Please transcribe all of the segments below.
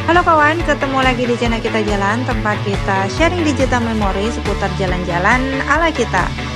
Halo kawan, ketemu lagi di channel kita jalan, tempat kita sharing digital memory seputar jalan-jalan ala kita.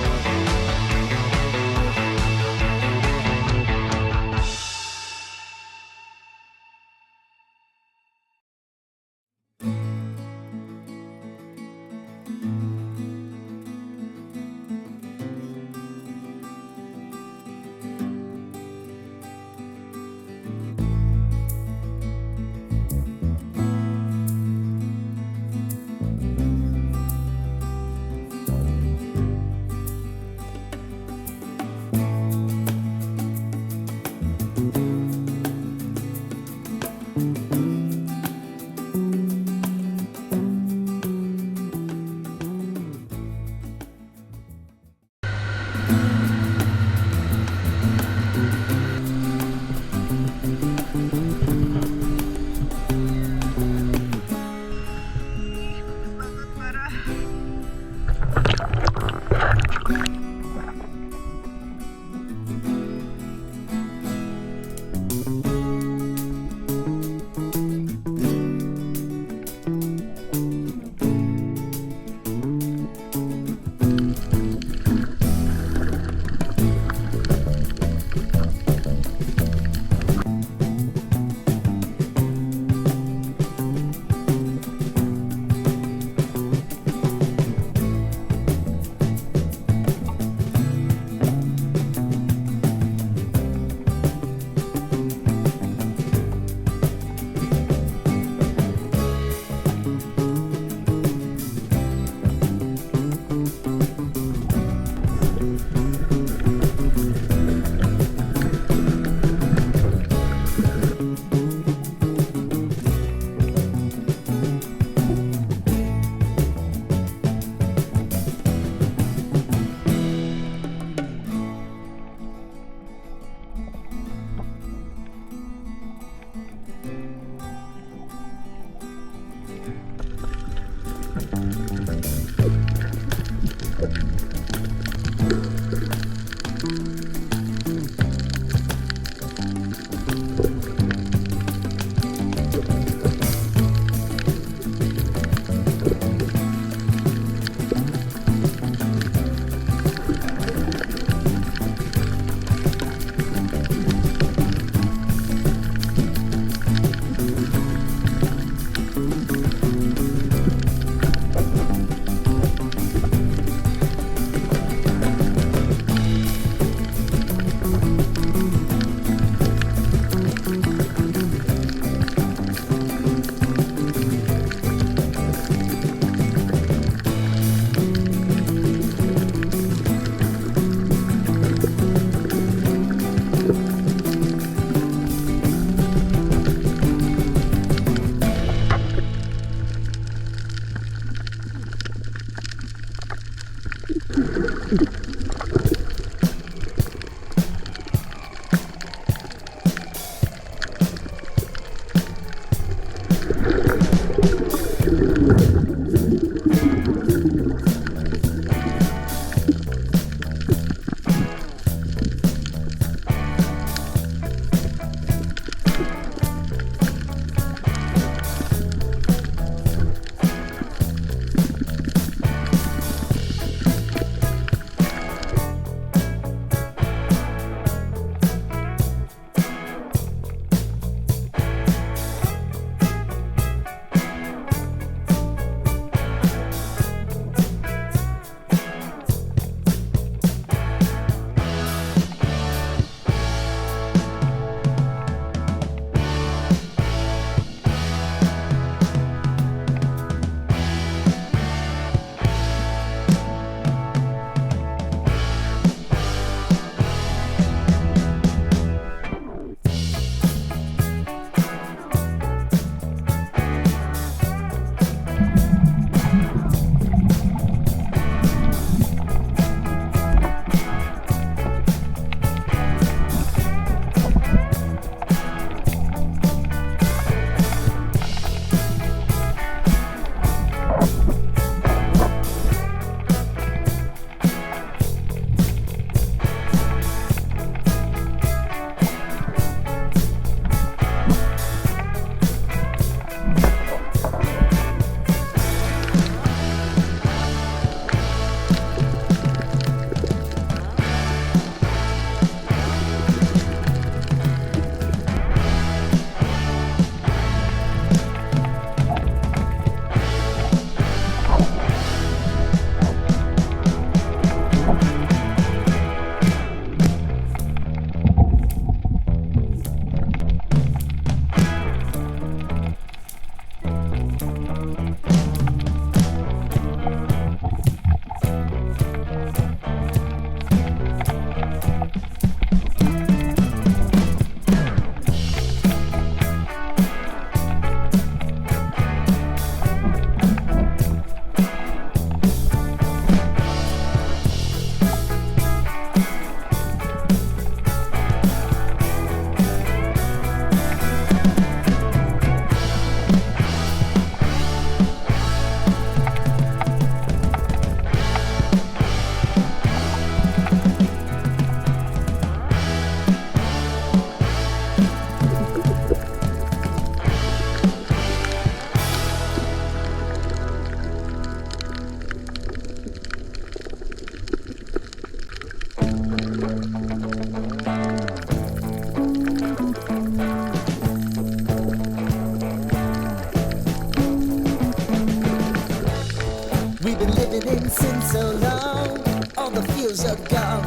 you're gone.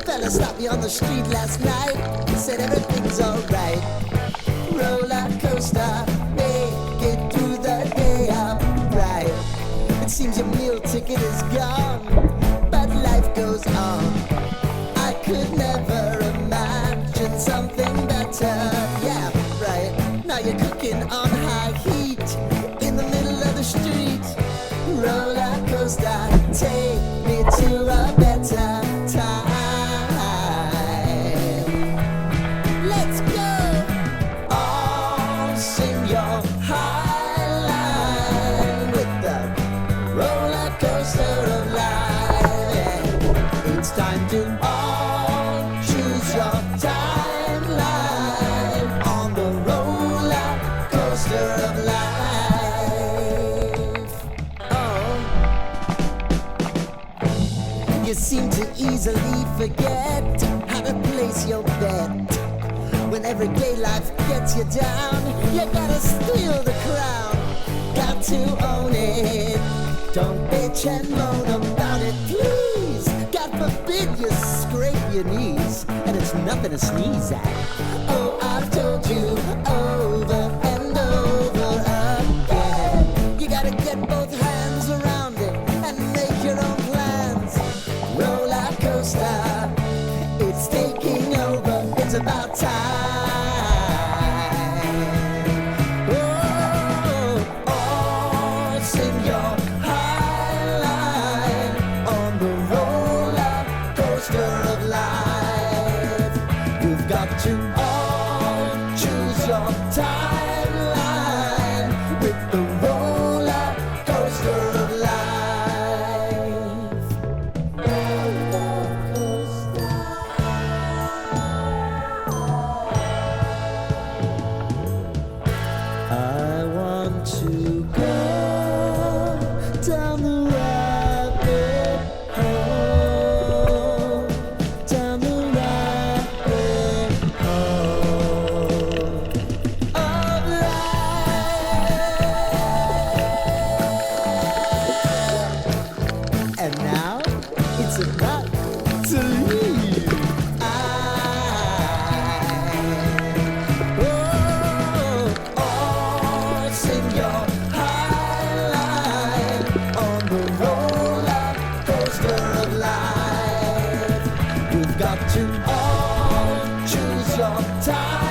Fella stopped me on the street last night, said everything's alright. Roller coaster, make it through the day upright. It seems your meal ticket is gone, but life goes on. I could never imagine something better. Yeah, right. Now you're cooking on high heat in the middle of the street. Roller coaster, take me to a better time. Let's go. All sing your high line with the roller coaster of life. Yeah. It's time to all choose your timeline on the roller coaster of life. Oh, you seem to easily forget how to place your bet. When everyday life gets you down, you gotta steal the crown. Got to own it. Don't bitch and moan about it, please. God forbid you scrape your knees, and it's nothing to sneeze at. Oh, I've told you over and over again. You gotta get both hands around it and make your own plans. Roller coaster, it's taking over. It's about time. Oh, all sing your high line on the roller coaster of life. You've got to all choose your timeline with the roller coaster of life. Roller coaster. I want to go down the rabbit hole, down the rabbit hole of life. And now it's about to leave. Oh, sing your high line on the roller coaster of life. You've got to all choose your time.